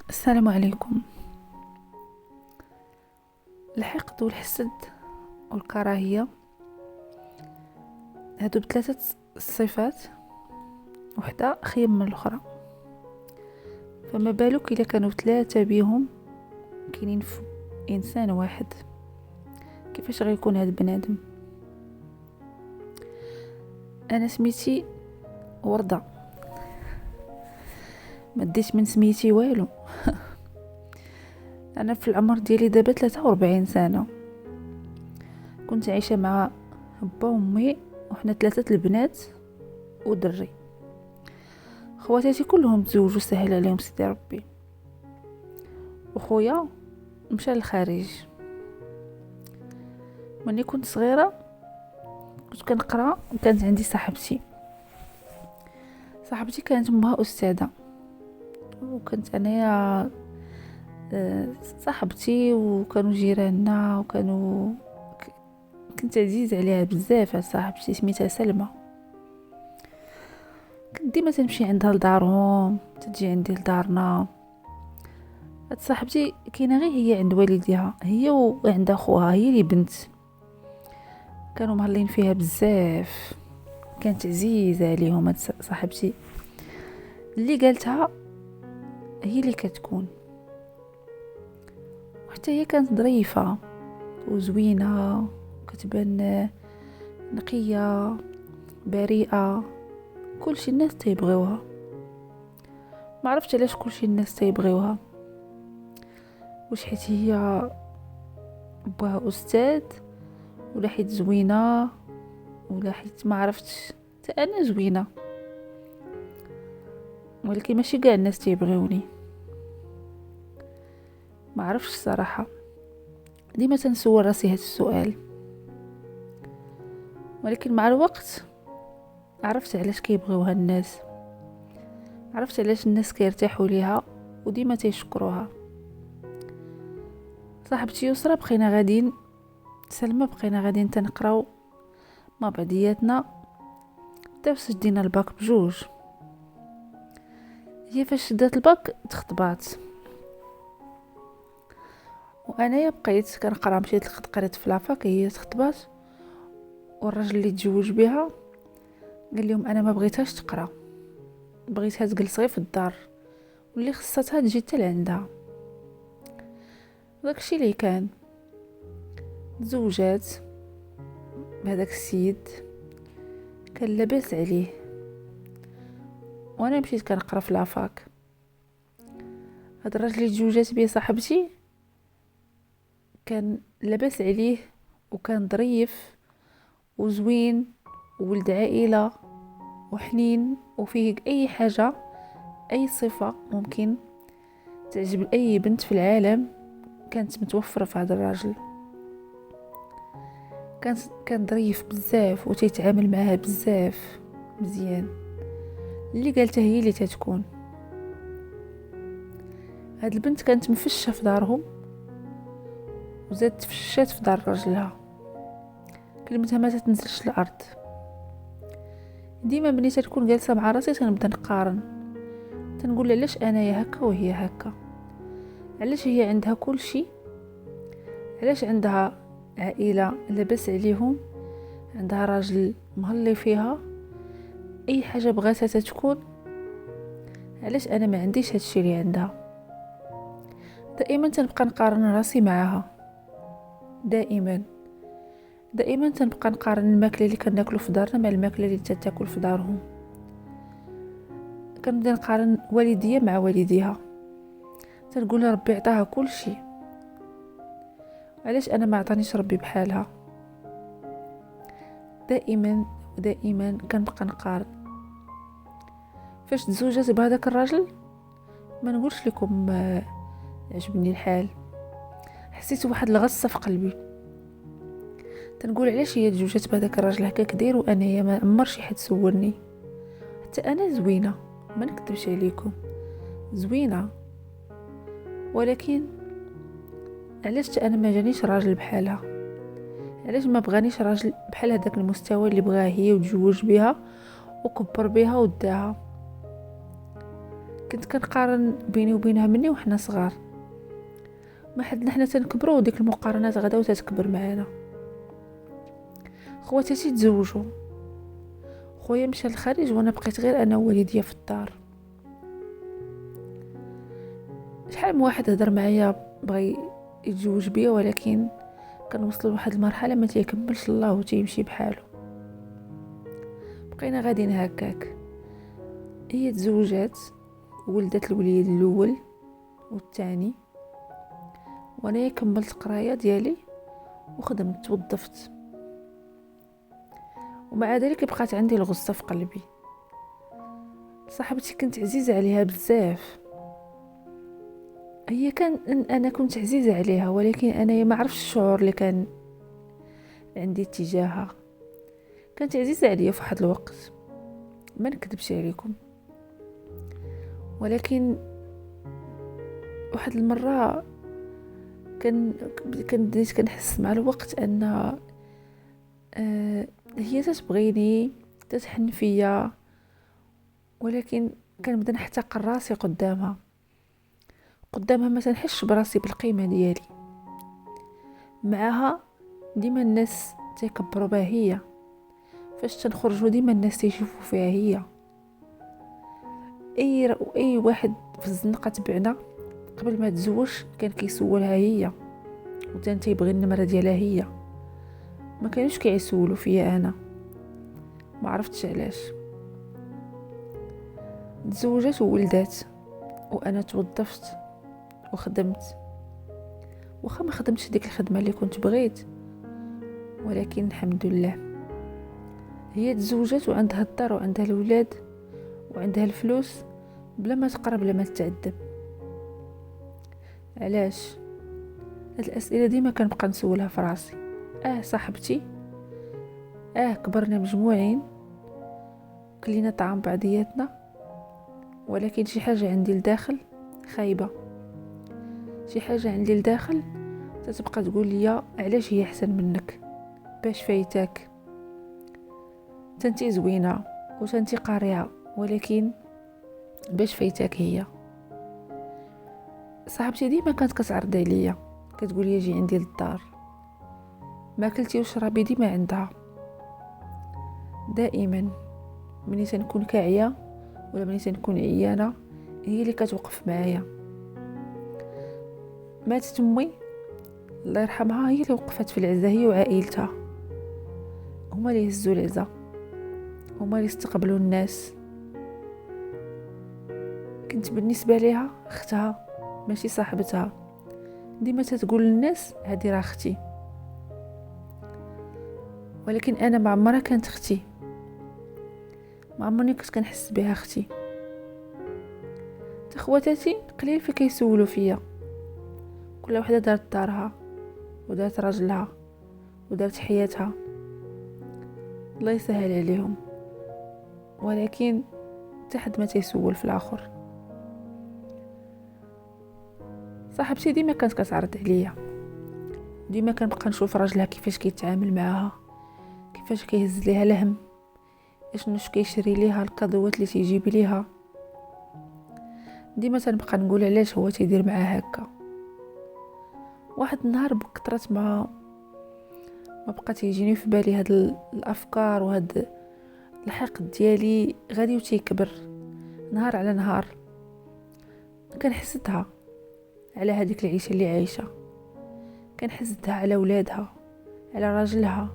السلام عليكم. الحقد والحسد والكراهية هادو بثلاثة صفات وحدة خير من الأخرى، فما بالك إلا كانوا ثلاثة بيهم كاينين في إنسان واحد، كيفاش غيكون هاد بنادم؟ أنا سميتي وردة، ما ديت من سميتي والو. أنا في العمر ديالي دابا 43 سنة، كنت عايشة مع با وامي وحنا ثلاثة البنات ودري. خواتاتي كلهم تزوجوا سهل عليهم سيدي ربي، وخويا مشى للخارج. ملي كنت صغيره كنت كنقرا، كانت عندي صاحبتي كانت امها استاذه، وكنت انايا صاحبتي، وكانوا جيراننا، كنت عزيز عليها بزاف. صاحبتي سميتها سلمى، كنت ديما تمشي عندها لدارهم، تجي عندي لدارنا. هاد صاحبتي كاينه غير هي عند والديها، هي وعند اخوها، هي اللي بنت، كانوا مهلين فيها بزاف، كانت عزيزه عليهم. هاد صاحبتي اللي قالتها هي اللي كتكون، وحتى هي كانت ظريفه وزوينه، كتبان نقيه بريئه، كلشي الناس تيبغيوها. ما عرفتش علاش كلشي الناس تيبغيوها، واش حيت هي باها استاذ، ولا حيت زوينه، ولا حيت ما عرفتش. حتى انا زوينه، ولكن ماشي كاع الناس تيبغيوني، ما عرفتش صراحه. ديما تنسول راسي هذا السؤال، ولكن مع الوقت عرفت علاش كيبغيوها الناس، عرفت علاش الناس كيرتاحوا ليها وديما تيشكروها. صاحبتي يسرا بقينا غاديين، سلمى بقينا غاديين تنقراو مع بعضياتنا حتى فاش دينا الباك بجوج. هي فاش دات الباك تخطبات، وانايا بقيت كنقرا. مشيت قريت في لافاك، هي تخطبات، والراجل اللي تزوج بها قال لهم انا ما بغيتهاش تقرا، بغيتها تجلس غير في الدار، واللي خصتها تجي حتى لعندها. داكشي اللي كان. تزوجات بهذاك السيد، كان لاباس عليه، وانا مشيت كنقرا في لافاك. هاد الراجل اللي تزوجات بيه صاحبتي كان لاباس عليه، وكان ظريف وزوين وولد عائله وحنين، وفيه اي حاجه، اي صفه ممكن تعجب اي بنت في العالم كانت متوفره في هذا الراجل. كان ظريف بزاف وتيتعامل معها بزاف مزيان. اللي قالتها هي اللي تتكون. هاد البنت كانت مفشه في دارهم، وزادت تفشات في دار راجلها، كلمتها ما تتنزلش الارض. ديما ملي تكون جالسه مع راسي تنبدا نقارن، تنقول علاش انايا هكا وهي هكا، علاش هي عندها كل شيء، علاش عندها عائله لاباس عليهم، عندها راجل مهلي فيها، اي حاجه بغاتها تتكون، علاش انا ما عنديش هادشي اللي عندها. دائما تنبقى نقارن راسي معها، دائما تنبقى نقارن الماكله اللي كناكلو في دارنا مع الماكله اللي تاكل في دارهم. كنبدا نقارن والديا مع والديها، تنقول ربي عطاها كل شيء، علاش انا ما عطانيش ربي بحالها. دائما كنبقى نقارن. فاش تزوجت بهذاك الراجل ما نقولش لكم عجبني الحال، حسيت واحد الغصه في قلبي، تنقول علاش هي تزوجت بهذاك الراجل هكاك داير، وانايا ما عمر شي حد سولني. حتى انا زوينه، ما نكذبش عليكم، زوينه، ولكن علاش انا ما جانيش راجل بحالها؟ علاش ما بغانيش راجل بحال هذاك المستوى اللي بغاها هي وتزوج بها وكبر بها وداها؟ كنت كنقارن بيني وبينها مني وحنا صغار، ما حدنا حنا تنكبروا وديك المقارنات غدا وتتكبر معانا. خواتاتي تزوجوا، خويا مشى للخارج وانا بقيت غير انا ووالديا في الدار. شحال من واحد هضر معايا بغى يتزوج بيا، ولكن كنوصل لواحد المرحله ما تيكملش الله وتيمشي بحاله. بقينا غاديين هكاك، هي تزوجات ولدت الوليد الاول والثاني، وانا كملت قرايه ديالي وخدمت توظفت، ومع ذلك بقات عندي الغصه في قلبي. صاحبتي كنت عزيزه عليها بزاف، هي انا كنت عزيزه عليها، ولكن انا ما عرفتش الشعور اللي كان عندي تجاهها. كانت عزيزه عليا في واحد الوقت، ما نكذبش عليكم، ولكن واحد المره بديت كنحس مع الوقت ان هي تتبغيني تتحن فيا، ولكن كنبدا نحتقر راسي قدامها ما تنحسش براسي بالقيمه ديالي معها. ديما الناس تيكبروا بها هي، فاش تنخرجوا ديما الناس تيشوفوا فيها هي. اي واحد في الزنقه تبعنا قبل ما تزوج كان كيسولها هي، وكان تيبغي النمره ديالها هي، ما كانوش كيسولوا فيا انا. ما عرفتش علاش. تزوجت وولدات وانا توظفت وخدمت، واخا ما خدمتش ديك الخدمه اللي كنت بغيت، ولكن الحمد لله. هي تزوجت وعندها الدار وعندها الولاد وعندها الفلوس بلا ما تقرا بلا ما تتعذب. علاش؟ هاد الاسئله ديما كنبقى نسولها في راسي. صاحبتي، كبرنا مجموعين، كلينا طعام بعضياتنا، ولكن شي حاجه عندي لداخل خايبه، شي حاجه عندي لداخل تتبقى تقول لي علاش هي احسن منك، باش فايتاك، تنتي زوينه وتنتي قارعه، ولكن باش فايتاك هي. صاحبتي ديما كانت كتعرض عليا، كتقول لي جي عندي للدار، ماكلتي وشرابي ديما عندها. دائما ملي تنكون كاعيه ولا ملي تنكون عيانه هي اللي كتوقف معايا. ماتت امي الله يرحمها، هي اللي وقفت في العزا، هي وعائلتها، هما اللي هزوا العزا، هما اللي استقبلوا الناس. كنت بالنسبه ليها اختها ماشي صاحبتها، ديما تتقول للناس هذه راه اختي، ولكن انا ما عمرها كانت اختي، ما عمرني كنت كنحس بها اختي. خواتاتي قليل في كيسولوا فيا، كل وحده دارت دارها ودارت راجلها ودارت حياتها، الله يسهل عليهم، ولكن حتى حد ما تيسول في الاخر. صاحبتي ديما كانت كتعرض عليا، ديما كنبقى نشوف راجلها كيفاش كيتعامل معاها، كيفاش كيهز ليها الهم، اشنوش كيشري ليها، القضوات اللي تيجيب ليها. ديما تنبقى نقول علاش هو تيدير معاها هكا. واحد النهار بكثرت ما بقى تيجيني في بالي هاد الافكار وهاد الحقد ديالي غادي وتيكبر نهار على نهار. كنحسدها على هذيك العيشه اللي عايشه، كنحسدها على ولادها، على راجلها،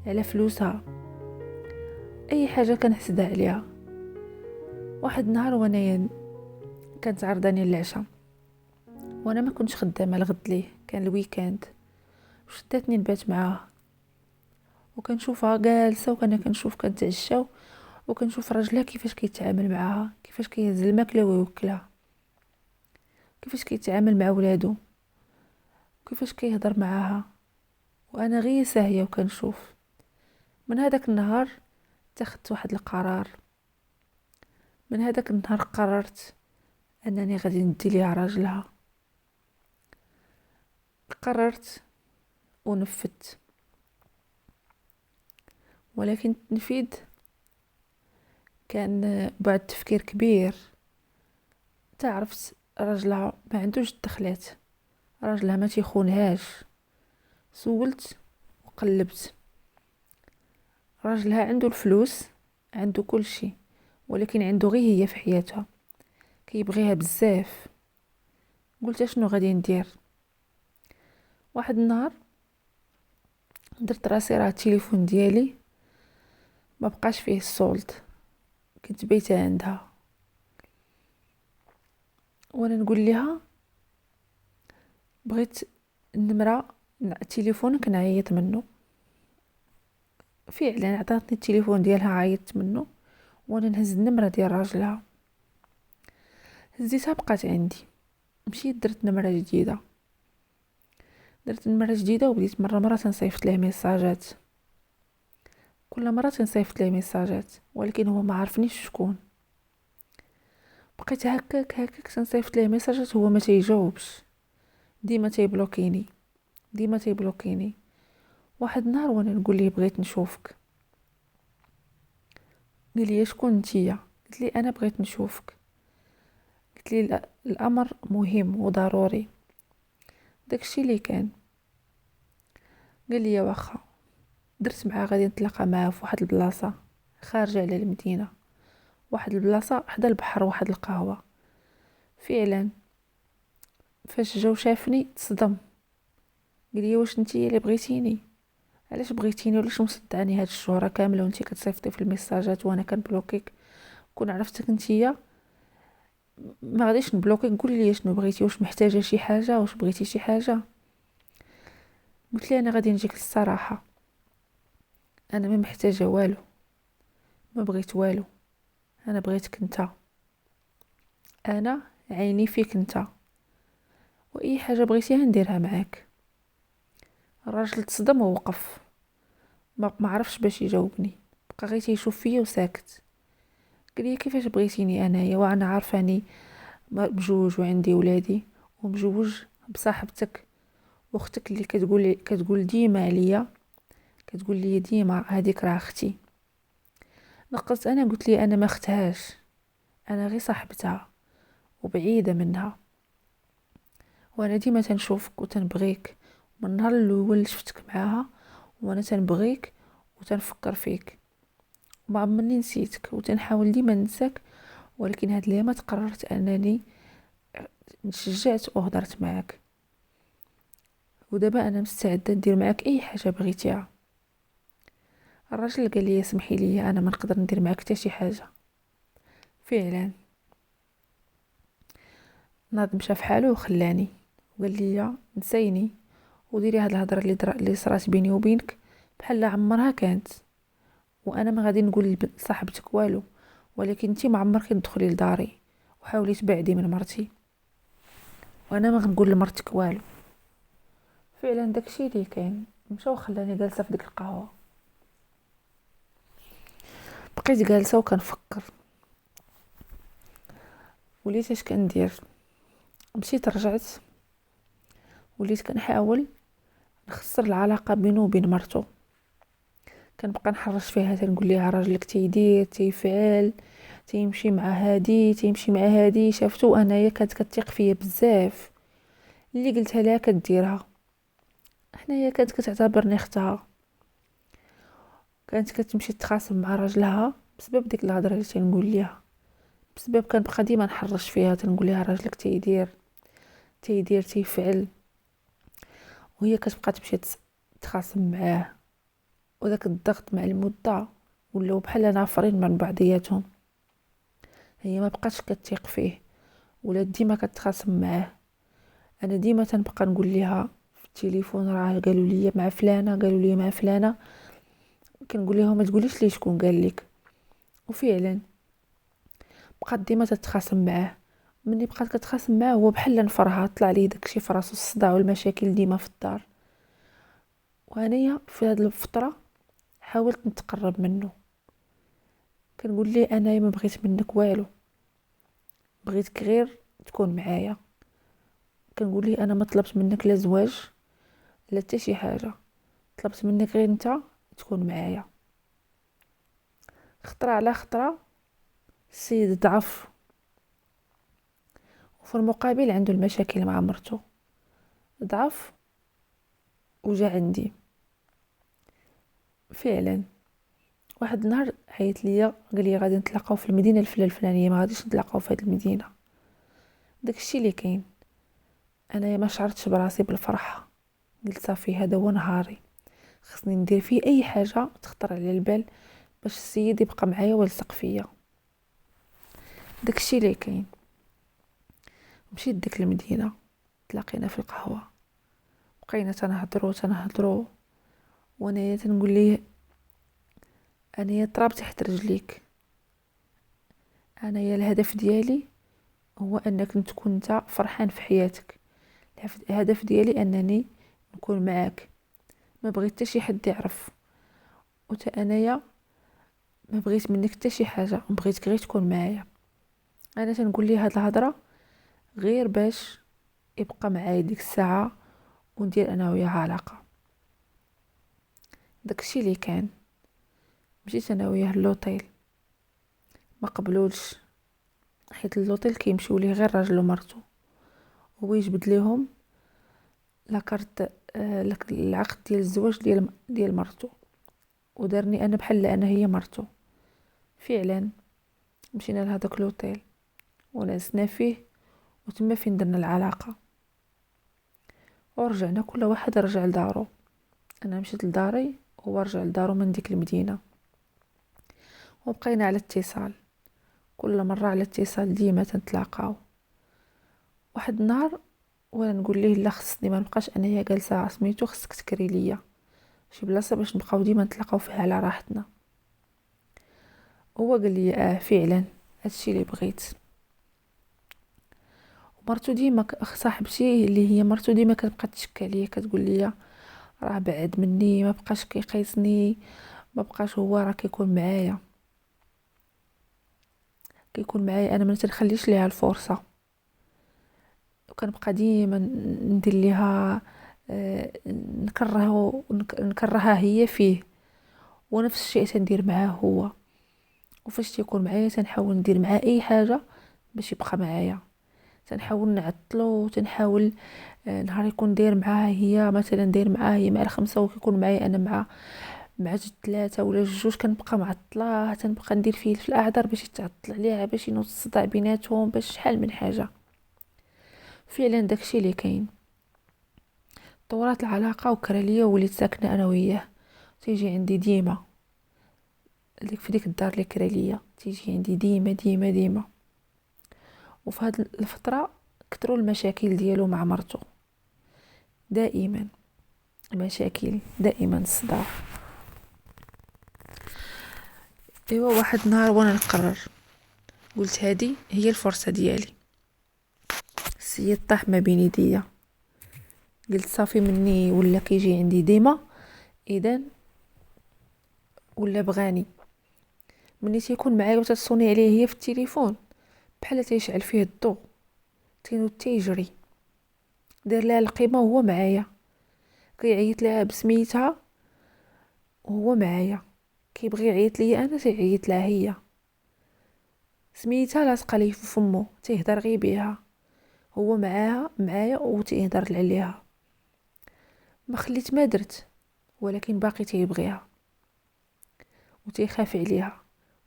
على فلوسها، اي حاجه كنحسدها عليها. واحد النهار وانا كانت عرضاني العشاء وانا ما كنتش خدامه الغد ليه، كان الويكاند، وشداتني نبات معاها وكنشوفها جالسه، وكنا كنتعشاو وكنشوف راجلها كيفاش كيتعامل معاها، كيفاش كيهز الماكله ويوكلها، كيفاش كيتعامل مع ولادو، كيفاش كيهضر معاها، وانا غير ساهيه وكنشوف. من هذاك النهار اتخذت واحد القرار، من هذاك النهار قررت انني غادي ندي ليها راجلها، قررت ونفذت. ولكن التنفيذ كان بعد تفكير كبير، تعرفت راجلها ما عندوش الدخلات، راجلها ما تيخونهاش. سولت وقلبت، راجلها عنده الفلوس، عنده كل شيء، ولكن عنده غير هي في حياتها، كيبغيها بزاف. قلت شنو غادي ندير؟ واحد النهار درت راسي راه التليفون ديالي ما بقاش فيه الصولد، كنت بيته عندها وانا نقول لها بغيت النمره تليفونك نعيط منه. فعلا عطاتني التليفون ديالها، عيطت منه وانا نهز النمره ديال راجلها. هزيتها بقات عندي. مشيت درت نمره جديده، وبديت مره تنصيفط ليه ميساجات. كل مره تنصيفط ليه ميساجات ولكن هو ما عرفنيش شكون. بقيت هكاك تنصيفط ليه ميساجات، هو ما تيجاوبش، ديما تيبلوكيني. واحد النهار وانا نقول ليه بغيت نشوفك، قال لي شكون نتيا؟ قلت لي انا بغيت نشوفك. قلت لي الامر مهم وضروري. داكشي اللي كان. قال لي واخا. درت معاه غادي نتلاقى معاه في واحد البلاصه خارجه على المدينه، واحد البلاصه حدا البحر، واحد القهوه. فعلا فاش جا وشافني تصدم، قال لي واش نتيا اللي بغيتيني؟ علاش بغيتيني وعلاش مصدعني هاد الشهره كامله وانتي كتصيفطي في الميساجات وانا كنبلوكيك؟ كون عرفتك نتيا ما غاديش نبلوكيك. قولي لي شنو بغيتي، واش محتاجه شي حاجه، واش بغيتي شي حاجه؟ قلت لي انا غادي نجيك الصراحه، انا ما محتاجه والو، ما بغيت والو، انا بغيتك انت، انا عيني فيك انت، واي حاجه بغيتيها نديرها معاك. الراجل تصدم ووقف، ما عرفش باش يجاوبني، بقى غير تيشوف فيا وساكت. قال لي كيفاش بغيتيني انايا وانا عارفاني بجوج وعندي ولادي ومجوج بصاحبتك، واختك اللي كتقول ديما عليا، كتقول لي ديما هذيك راه اختي. نقصت انا قلت لي انا ما اختهاش، انا غير صاحبتها وبعيده منها، وانا ديما تنشوفك وتنبغيك. من النهار الاول اللي شفتك معاها وانا تنبغيك وتنفكر فيك، ما عمرني نسيتك وتنحاول ديما ننساك. ولكن هاد الايامات قررت انني نشجعت وهضرت معاك، ودابا انا مستعده ندير معاك اي حاجه بغيتيها. الراجل قال لي سمحي لي انا ما نقدر ندير معاك حتى شي حاجه. فعلا ناض مشى في حاله وخلاني وقال لي نسيني وديري هاد الهضره اللي صرات بيني وبينك بحال عمرها كانت، وانا ما غادي نقول لصاحبتك والو، ولكن انتي ما عمرك تدخلي لداري وحاولي تبعدي من مرتي، وانا ما غنقول لمرتك والو. فعلا داكشي اللي كاين. مشى وخلاني جالسه في ديك القهوه. بقيت جالسه وكنفكر، وليت اش كندير. مشيت رجعت، وليت كنحاول نخسر العلاقه بينه وبين مرته. كنبقى نحرش فيها تنقول ليها راجلك تيدير تيفعل، تيمشي مع هادي تيمشي مع هادي، شافتو انايا كانت كتثق فيا بزاف، اللي قلتها لها كديرها. حنايا كانت كتعتبرني اختها، كانت كتمشي تخاصم مع راجلها بسبب ديك الهضره اللي تنقول ليها، بسبب كنبقى ديما نحرش فيها تنقول ليها راجلك تيدير تيفعل، وهي كتبقى تمشي تخاصم معاه. وداك الضغط مع المده ولاو بحال نافرين من بعضياتهم. هي ما بقاتش كتثق فيه ولا ديما كتخاصم معاه. انا ديما تنبقى نقول لها في التليفون راه قالوا لي مع فلانه، قالوا لي مع فلانه، كنقول لها ما تقوليش لي شكون قال لك. وفعلا بقات ديما تتخاصم معاه. مني بقات كتخاصم معاه هو بحال نفرها، طلع ليه داكشي في راسو، الصداع والمشاكل ديما في الدار. وانايا في هاد الفتره حاولت نتقرب منه، كنقول ليه انايا ما بغيت منك والو، بغيتك غير تكون معايا. كنقول ليه انا ما طلبت منك لا زواج لا حتى شي حاجه، طلبت منك غير انت تكون معايا. خطره على خطره السيد ضعف، وفي المقابل عنده المشاكل مع مرته. ضعف وجا عندي فعلا. واحد النهار عيط ليا قال لي غادي نتلاقاو في المدينه الفلانيه، ما غاديش نتلاقاو في هذه المدينه. داكشي اللي كاين. انا ما شعرتش براسي بالفرح، قلت صافي هذا هو نهاري، خصني ندير فيه اي حاجه تخطر على البال باش السيد يبقى معايا ويلصق فيا. داكشي اللي كاين. مشيت ديك المدينه، تلاقينا في القهوه، بقينا تنهضروا وانا تنقول ليه انا يا تراب تحت رجليك، انا يا الهدف ديالي هو انك تكون انت فرحان في حياتك. الهدف ديالي انني نكون معاك، ما بغيت حتى شي حد يعرف، وتا انايا ما بغيت منك حتى شي حاجه، بغيتك غير تكون معايا. انا تنقول ليه هاد الهضره غير باش يبقى معايا ديك الساعه وندير انا وياه علاقه. داكشي اللي كان. مشيت انا وياه اللوطيل، ما قبلولش حيت اللوطيل كيمشيو ليه غير راجل ومرته، هو يجبد ليهم لاكارت العقد ديال الزواج ديال مرته، ودارني انا بحال انا هي مرته. فعلا مشينا لهداك لوطيل ونعسنا فيه، وتما فين درنا العلاقه، ورجعنا كل واحد رجع لدارو. انا مشيت لداري وهو رجع لدارو من ديك المدينه، وبقينا على اتصال، كل مره على اتصال، ديما تنتلاقاو. واحد النهار وانا نقول ليه لا خصني ما نبقاش انايا جالسه سميتو، خصك تكري ليا شي بلاصه باش نبقاو ديما نتلاقاو فيها على راحتنا. هو قال لي فعلا هادشي اللي بغيت. ومرتو ديما صاحبتي اللي هي مرتو ديما كتبقى تشكى ليا، كتقول لي راه بعد مني، ما بقاش كيقيسني، ما بقاش هو راه كيكون معايا انا ما تنخليش ليها الفرصه، وكنبقى ديما ندير ليها نكرهها هي فيه، ونفس الشيء تندير معاه هو. وفاش تيكون معايا تنحاول ندير معاه اي حاجه باش يبقى معايا، تنحاول نعطلو، تنحاول نهار يكون داير معاها هي مثلا داير معاها هي مع 5 وكيكون معايا انا مع 3 ولا 2، كنبقى معطلاه، تنبقى ندير فيه في الاعذار باش يتعطل عليها، باش ينوض الصداع بيناتهم، باش شحال من حاجه. فعلا داكشي اللي كاين. طورات العلاقه وكرا ليا وليت ساكنه انا وياه، تيجي عندي ديما في ديك الدار اللي كرا ليا، تيجي عندي ديما ديما ديما. وفي هاد الفتره كثروا المشاكل ديالو مع مرته، دائما مشاكل، دائما الصداع. ايوا واحد النهار وانا نقرر، قلت هذه هي الفرصه ديالي. السيد طاح ما بين يديا، قلت صافي مني ولا كيجي عندي ديما، اذا ولا بغاني مني تيكون معايا وتتصوني عليه هي في التليفون بحال تيشعل فيه الضوء، تينوض تيجري، دار لها القيمه وهو معايا، كيعيط لها بسميتها وهو معايا، كيبغي يعيط ليا انا تيعيط لها هي، سميتها لاصقه ليه في فمو، تيهضر غير بيها، هو معايا وتيهضر عليها. ما خليت ما درت، ولكن باقي تيبغيها وتيخاف عليها،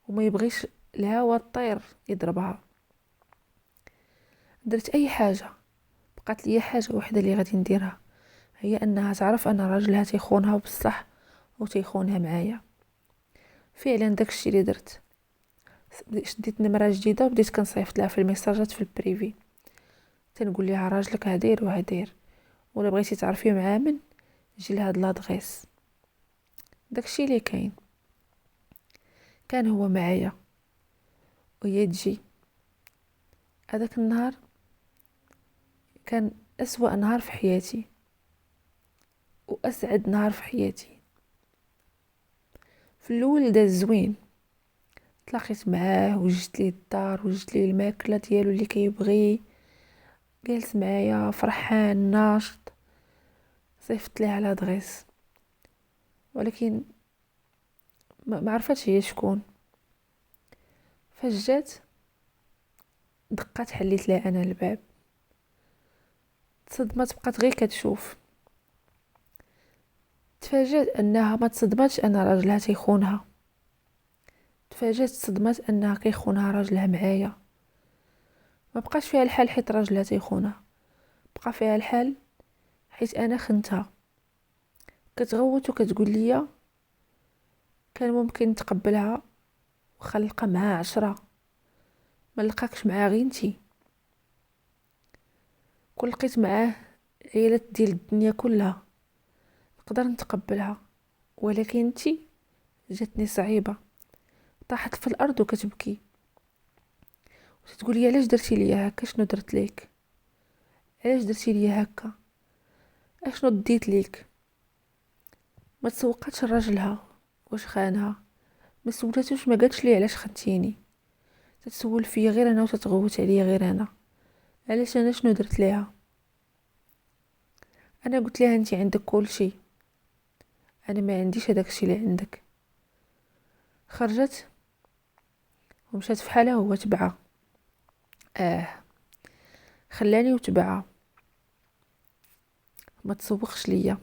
وما يبغيش الهوا الطير يضربها. درت اي حاجه، بقات لي حاجه وحده اللي غادي نديرها، هي انها تعرف ان راجلها تيخونها بصح وتيخونها معايا. فعلا داكشي اللي درت، شديت نمره جديده وبديت كنصيفط لها في الميساجات في البريفي، تنقول لها راجلك هدير وهدير، ولا بغيتي تعرفيه مع من جي لهاد لادغيس. داكشي اللي كاين. كان هو معايا وهي تجي. هذاك النهار كان أسوأ نهار في حياتي وأسعد نهار في حياتي. في الأول داز زوين، تلاقيت معاه وجدت ليه الدار وجدت ليه الماكله ديالو اللي كيبغي، جالس معايا فرحان ناشط، صيفط ليه على دغيس، ولكن ما عرفتش هي شكون. فاش جات دقات حليت لها انا الباب، تصدمات، بقات غير كتشوف. تفاجأت انها ما تصدماتش ان راجلها تيخونها، تفاجأت تصدمات انها كيخونها راجلها معايا. ما بقاش فيها الحال حيت راجلها تيخونها، بقى فيها الحال حيت انا خنتها. كتغوت وكتقول لي كان ممكن نتقبلها وخلقها معها 10، ما لقاكش معها غير انتي. كون لقيت معاه عيلات ديال الدنيا كلها نقدر نتقبلها، ولكن انتي جاتني صعيبه. طاحت في الارض وكتبكي وتقول لي علاش درتي ليا هكا، شنو درت ليك، علاش درتي ليا هكا، اشنو ديت ليك. ما تسوقاتش لراجلها واش خانها، ما سولاتوش، ما قالتش لي علاش خنتيني. تتسول فيا غير انا وتتغوت عليا غير انا، علاش انا شنو درت ليها. انا قلت لها انتي عندك كل شيء، انا ما عنديش هداك الشيء اللي عندك. خرجت ومشات في حالها، هو تبعها. خلاني وتبعها، ما تسوقش ليا،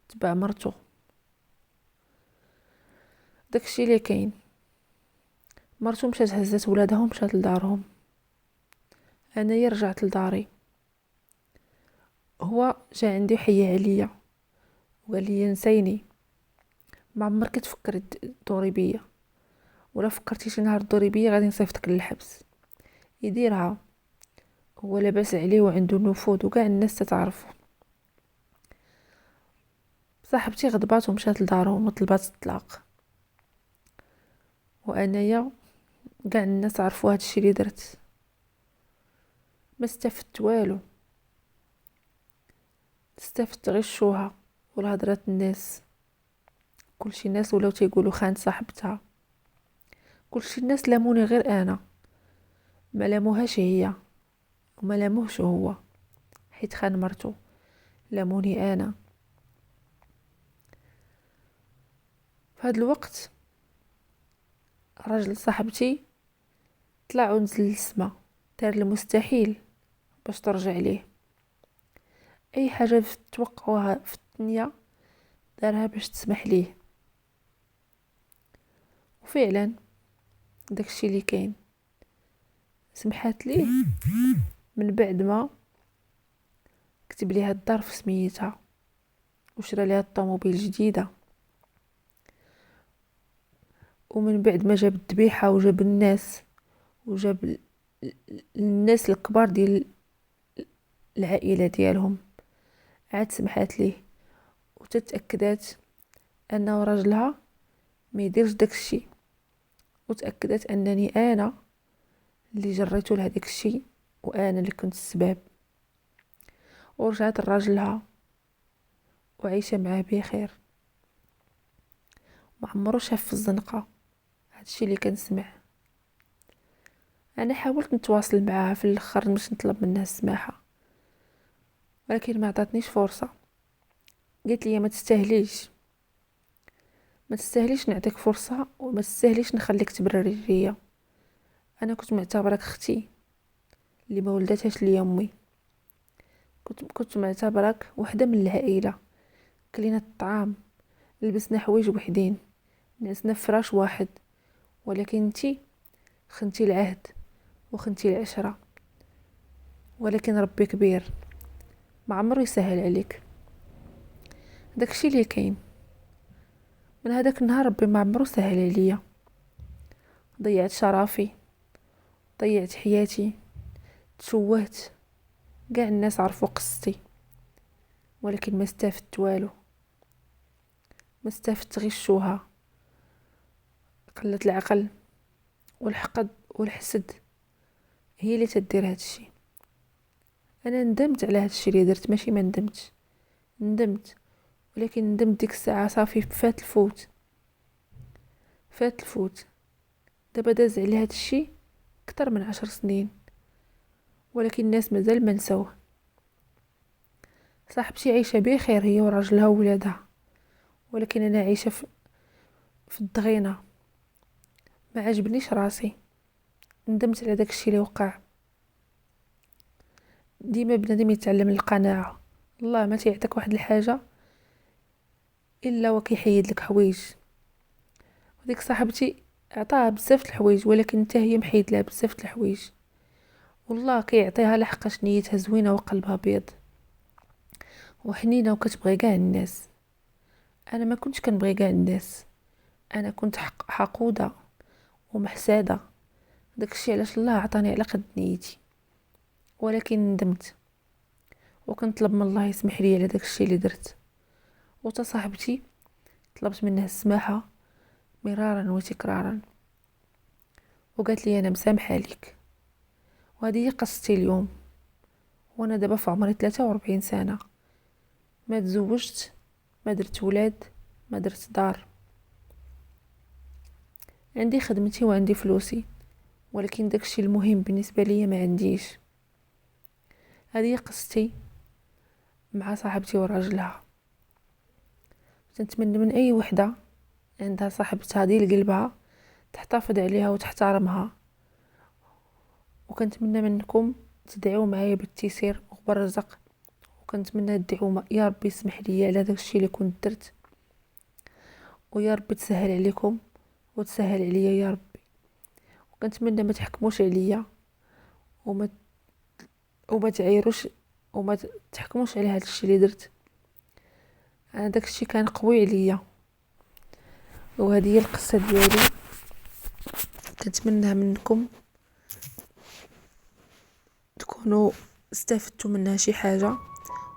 تبع مرتو. داكشي اللي كاين. مرتو مشات هزات ولادها ومشات لدارهم، انايا رجعت لداري. هو جا عندي وحيا عليا وقال لي نسيني، ما عمرك تفكري دوري بيا، ولا فكرتي شي نهار دوري بيا غادي نصيفطك للحبس. يديرها، هو لاباس عليه وعنده النفوذ وكاع الناس تتعرفه. صاحبتي غضبات ومشات لدارهم وطلبات الطلاق، وانايا كاع الناس عرفوا هادشي اللي درت. ما استفدت والو، استفدت غير الشوهه والهضرات الناس. كلشي الناس ولاو تيقولوا خانت صاحبتها، كلشي الناس لاموني غير انا، ما لاموهاش هي وما لاموهش هو حيت خان مرتو، لاموني انا. في هاد الوقت راجل صاحبتي طلع ونزل للسما، دار المستحيل باش ترجع ليه. اي حاجه توقعوها في الدنيا دارها باش تسمح ليه، وفعلا داكشي اللي كاين. سمحات ليه من بعد ما كتب ليها الدار في سميتها وشرى ليها الطوموبيل جديده، ومن بعد ما جاب الذبيحه وجاب الناس وجاب الناس الكبار ديال العائله ديالهم، عاد سمحات ليه وتتاكدات انه راجلها ما يديرش داكشي، وتاكدت انني انا اللي جريته لهداك الشيء وانا اللي كنت السبب. ورجعت لراجلها وعايشه معاه بخير، ما عمرو شاف في الزنقه. هادشي اللي كنسمع. انا حاولت نتواصل معاها في الاخر باش نطلب منها السماحه، ولكن ما عطاتنيش فرصه. قالت لي ما تستاهليش، ما تستاهليش نعطيك فرصه، وما تستاهليش نخليك تبرري ليا. انا كنت معتبرك اختي اللي ما ولدتهاش ليا امي، كنت معتبرك وحده من العائله. كلينا الطعام، لبسنا حوايج وحدين، نعسنا في فراش واحد، ولكن انتي خنتي العهد وخنتي العشره. ولكن ربي كبير، ما عمرو يسهل عليك. داكشي اللي كاين. من هذاك النهار ربي ما عمرو سهل عليا، ضيعت شرفي، ضيعت حياتي، تشوهت. كاع الناس عرفوا قصتي، ولكن ما استفدت والو، ما استفدت غير الشوهه، قله العقل والحقد والحسد هي اللي تدير هادشي. انا ندمت على هادشي اللي درت، ماشي ما ندمتش، ندمت، ولكن ندمت ديك الساعه صافي فات الفوت، فات الفوت. دابا داز على هادشي اكثر من 10 سنين، ولكن الناس مازال ما نساوه. صاحبتي عايشه بخير هي وراجلها وولادها، ولكن انا عايشه في الضغينه. ما عجبنيش راسي، ندمت على داكشي اللي وقع. ديما بنادم يتعلم القناعة. الله ما تيعطيك واحد الحاجة الا وكيحيد لك حوايج. وديك صاحبتي عطاها بزاف د الحوايج، ولكن حتى هي محيد لها بزاف د الحوايج. والله كيعطيها لحقاش نيتها زوينه وقلبها بيض وحنينه وكتبغي كاع الناس. انا ما كنتش كنبغي كاع الناس، انا كنت حقوده ومحساده. داكشي علاش الله عطاني على قد نيتي، ولكن ندمت وكنطلب من الله يسمح لي على داكشي اللي درت. وتا صاحبتي طلبت منها السماحه مرارا وتكرارا، وقالت لي انا مسامحه ليك. وهذه هي قصتي اليوم. وانا دابا في عمري 43 سنه، ما تزوجت، ما درت ولاد، ما درت دار، عندي خدمتي وعندي فلوسي، ولكن داكشي المهم بالنسبه ليا ما عنديش. هذه هي قصتي مع صاحبتي وراجلها. تنتمنى من اي وحده عندها صاحبتها ديال قلبها تحتفظ عليها وتحترمها. وكنتمنى منكم تدعوا معايا بالتيسير وبالرزق، وكنتمنى تدعوا يا ربي يسمح لي على داكشي اللي كنت درت، ويا ربي تسهل عليكم وتسهل عليا يا ربي. وكنتمنى ما تحكموش عليا وما وما تعيروش وما تحكموش على هذا الشيء اللي درت. انا داك الشيء كان قوي عليا، وهذه هي القصه ديالي. كنتمنى منكم تكونوا استفدتوا منها شي حاجه.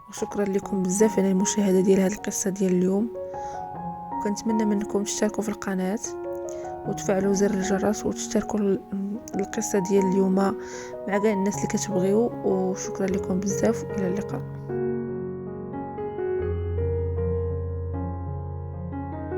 وشكرا لكم بزاف على المشاهده ديال هذه القصه ديال اليوم. وكنتمنى منكم تشتركوا في القناه وتفعلوا زر الجرس وتشتركوا القصه ديال اليوم مع كاع الناس اللي كتبغيو. وشكرا لكم بزاف، الى اللقاء.